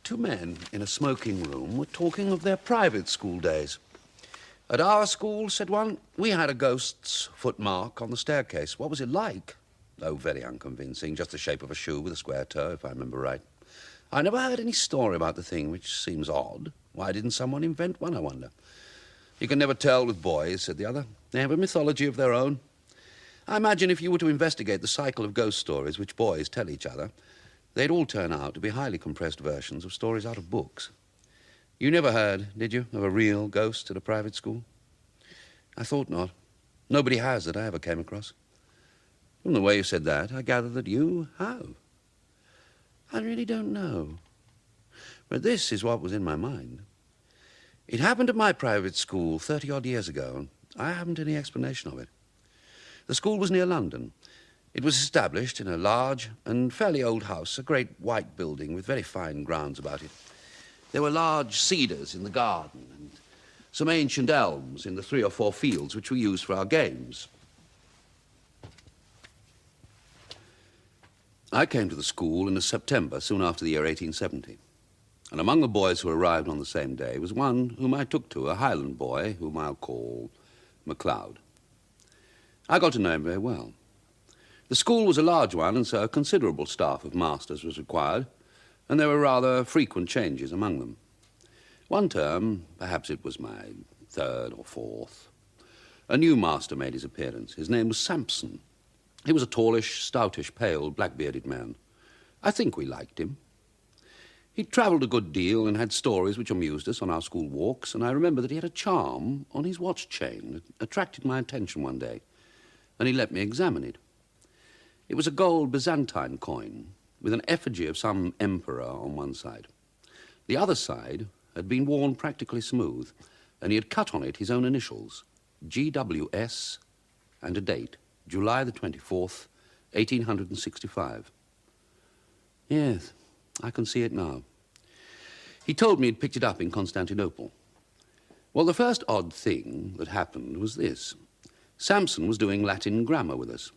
Two men in a smoking room were talking of their private school days. At our school, said one, we had a ghost's footmark on the staircase. What was it like? Oh, very unconvincing. Just the shape of a shoe with a square toe, if I remember right. I never heard any story about the thing, which seems odd. Why didn't someone invent one, I wonder? You can never tell with boys, said the other. They have a mythology of their own. I imagine if you were to investigate the cycle of ghost stories which boys tell each other, they'd all turn out to be highly compressed versions of stories out of books. You never heard, did you, of a real ghost at a private school? I thought not. Nobody has that I ever came across. From the way you said that, I gather that you have. I really don't know. But this is what was in my mind. It happened at my private school 30-odd years ago, and I haven't any explanation of it. The school was near London. It was established in a large and fairly old house, a great white building with very fine grounds about it. There were large cedars in the garden and some ancient elms in the 3 or 4 fields which we used for our games. I came to the school in September, soon after the year 1870. And among the boys who arrived on the same day was one whom I took to, a Highland boy, whom I'll call MacLeod. I got to know him very well. The school was a large one, and so a considerable staff of masters was required, and there were rather frequent changes among them. One term, perhaps it was my 3rd or 4th, a new master made his appearance. His name was Sampson. He was a tallish, stoutish, pale, black-bearded man. I think we liked him. He'd travelled a good deal and had stories which amused us on our school walks, and I remember that he had a charm on his watch chain that attracted my attention one day, and he let me examine it. It was a gold Byzantine coin with an effigy of some emperor on one side. The other side had been worn practically smooth, and he had cut on it his own initials, GWS, and a date, July the 24th, 1865. Yes, I can see it now. He told me he'd picked it up in Constantinople. Well, the first odd thing that happened was this. Sampson was doing Latin grammar with us.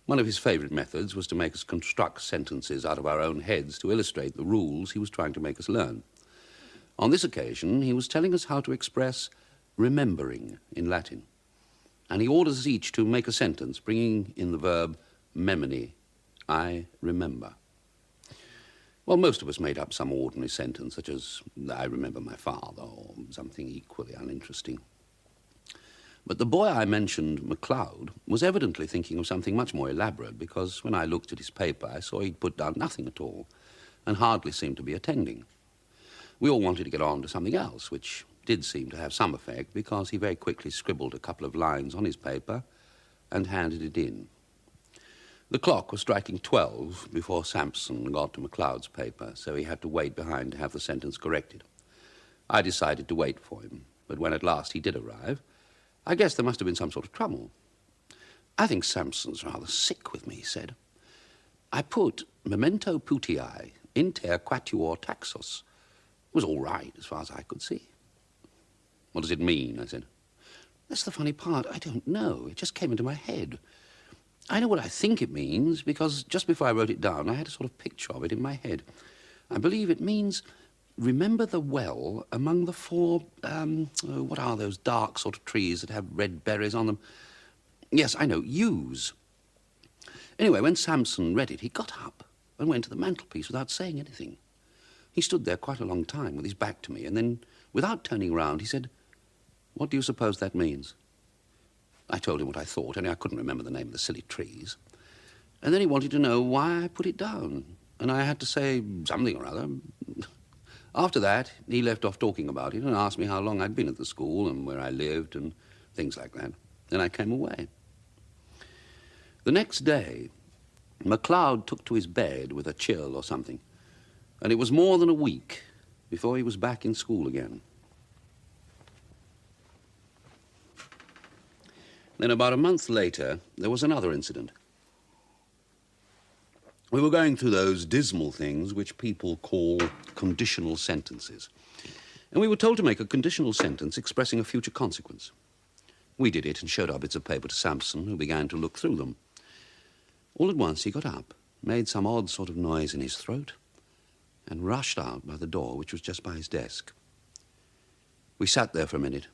One of his favourite methods was to make us construct sentences out of our own heads to illustrate the rules he was trying to make us learn. On this occasion, he was telling us how to express remembering in Latin. And he orders us each to make a sentence, bringing in the verb memini, I remember. Well, most of us made up some ordinary sentence, such as, I remember my father, or something equally uninteresting. But the boy I mentioned, MacLeod, was evidently thinking of something much more elaborate, because when I looked at his paper, I saw he'd put down nothing at all, and hardly seemed to be attending. We all wanted to get on to something else, which did seem to have some effect, because he very quickly scribbled a couple of lines on his paper and handed it in. The clock was striking 12 before Sampson got to MacLeod's paper, so he had to wait behind to have the sentence corrected. I decided to wait for him, but when at last he did arrive, I guess there must have been some sort of trouble. I think Sampson's rather sick with me, he said. I put memento putii inter quatuor taxos. It was all right as far as I could see. What does it mean? I said. That's the funny part. I don't know. It just came into my head. I know what I think it means because just before I wrote it down, I had a sort of picture of it in my head. I believe it means remember the well among the 4, what are those dark sort of trees that have red berries on them? Yes, I know, yews. Anyway, when Sampson read it, he got up and went to the mantelpiece without saying anything. He stood there quite a long time with his back to me, and then, without turning round, he said, "What do you suppose that means?" I told him what I thought, only I couldn't remember the name of the silly trees. And then he wanted to know why I put it down, and I had to say something or other. After that, he left off talking about it and asked me how long I'd been at the school and where I lived and things like that. Then I came away. The next day, MacLeod took to his bed with a chill or something, and it was more than a week before he was back in school again. Then about a month later, there was another incident. We were going through those dismal things which people call conditional sentences. And we were told to make a conditional sentence expressing a future consequence. We did it and showed our bits of paper to Sampson, who began to look through them. All at once he got up, made some odd sort of noise in his throat, and rushed out by the door, which was just by his desk. We sat there for a minute,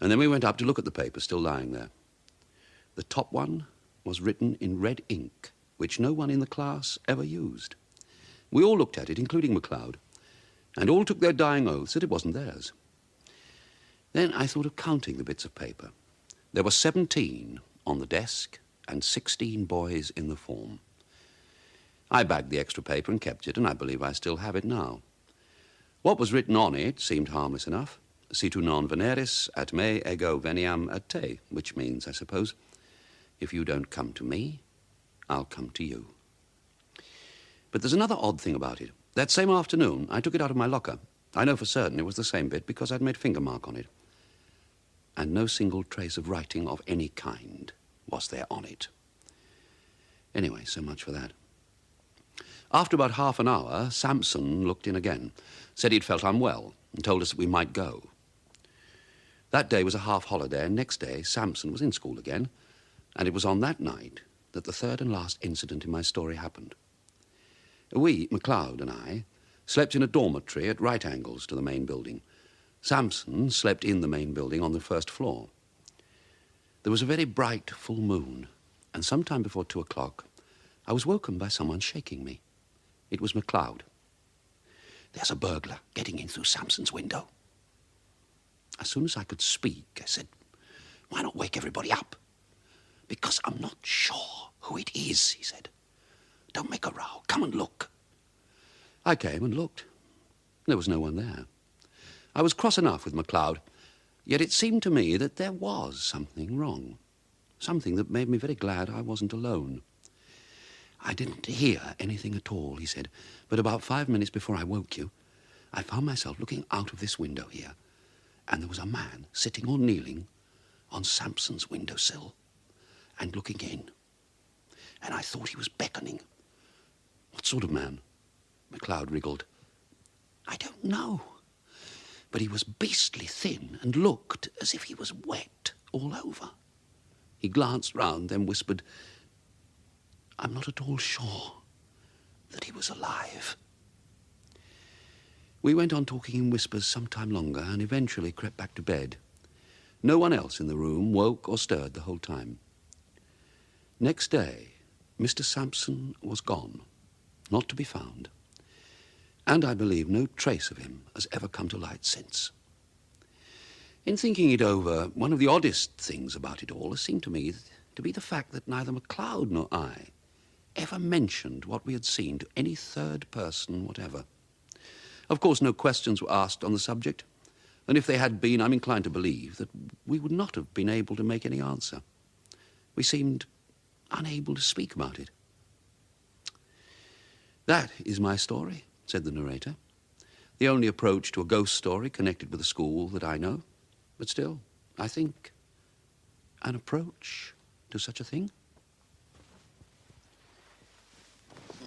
and then we went up to look at the paper still lying there. The top one was written in red ink, which no one in the class ever used. We all looked at it, including MacLeod, and all took their dying oaths that it wasn't theirs. Then I thought of counting the bits of paper. There were 17 on the desk and 16 boys in the form. I bagged the extra paper and kept it, and I believe I still have it now. What was written on it seemed harmless enough. Si tu non veneris at me, ego veniam at te, which means, I suppose, if you don't come to me, I'll come to you. But there's another odd thing about it. That same afternoon, I took it out of my locker. I know for certain it was the same bit because I'd made finger mark on it. And no single trace of writing of any kind was there on it. Anyway, so much for that. After about half an hour, Sampson looked in again, said he'd felt unwell, and told us that we might go. That day was a half holiday, and next day Sampson was in school again, and it was on that night that the third and last incident in my story happened. We, MacLeod and I, slept in a dormitory at right angles to the main building. Sampson slept in the main building on the first floor. There was a very bright full moon, and sometime before 2 o'clock, I was woken by someone shaking me. It was MacLeod. "There's a burglar getting in through Sampson's window." As soon as I could speak, I said, "Why not wake everybody up?" "Because I'm not sure who it is," he said. "Don't make a row. Come and look." I came and looked. There was no one there. I was cross enough with MacLeod, yet it seemed to me that there was something wrong, something that made me very glad I wasn't alone. "I didn't hear anything at all," he said, "but about 5 minutes before I woke you, I found myself looking out of this window here, and there was a man sitting or kneeling on Sampson's windowsill and looking in. And I thought he was beckoning." "What sort of man?" MacLeod wriggled. "I don't know, but he was beastly thin and looked as if he was wet all over." He glanced round, then whispered, "I'm not at all sure that he was alive." We went on talking in whispers some time longer and eventually crept back to bed. No one else in the room woke or stirred the whole time. Next day, Mr. Sampson was gone, not to be found, and I believe no trace of him has ever come to light since. In thinking it over, one of the oddest things about it all has seemed to me to be the fact that neither MacLeod nor I ever mentioned what we had seen to any third person whatever. Of course, no questions were asked on the subject, and if they had been, I'm inclined to believe that we would not have been able to make any answer. We seemed unable to speak about it. "That is my story," said the narrator. "The only approach to a ghost story connected with a school that I know. But still, I think, an approach to such a thing."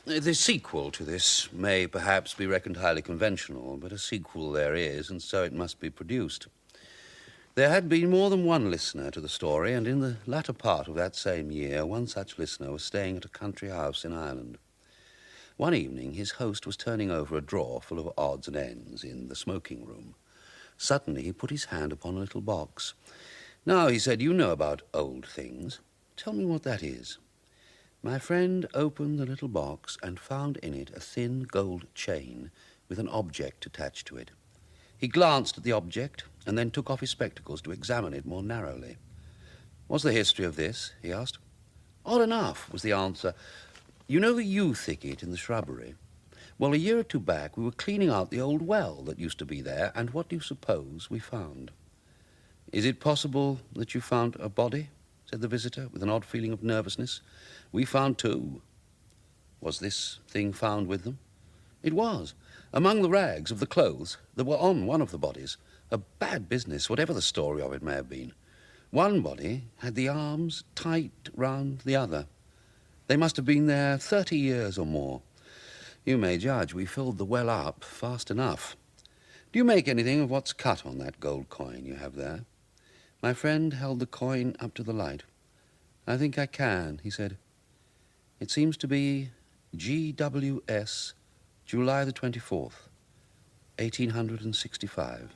The sequel to this may perhaps be reckoned highly conventional, but a sequel there is, and so it must be produced. There had been more than one listener to the story, and in the latter part of that same year, one such listener was staying at a country house in Ireland. One evening, his host was turning over a drawer full of odds and ends in the smoking room. Suddenly, he put his hand upon a little box. "Now," he said, "you know about old things. Tell me what that is." My friend opened the little box and found in it a thin gold chain with an object attached to it. He glanced at the object and then took off his spectacles to examine it more narrowly. "What's the history of this?" he asked. "Odd enough," was the answer. "You know the yew thicket in the shrubbery? Well, a year or two back, we were cleaning out the old well that used to be there, and what do you suppose we found?" "Is it possible that you found a body?" said the visitor, with an odd feeling of nervousness. "We found two." "Was this thing found with them?" "It was. Among the rags of the clothes that were on one of the bodies. A bad business, whatever the story of it may have been. One body had the arms tight round the other. They must have been there 30 years or more. You may judge we filled the well up fast enough. Do you make anything of what's cut on that gold coin you have there?" My friend held the coin up to the light. "I think I can," he said. "It seems to be GWS July the 24th, 1865.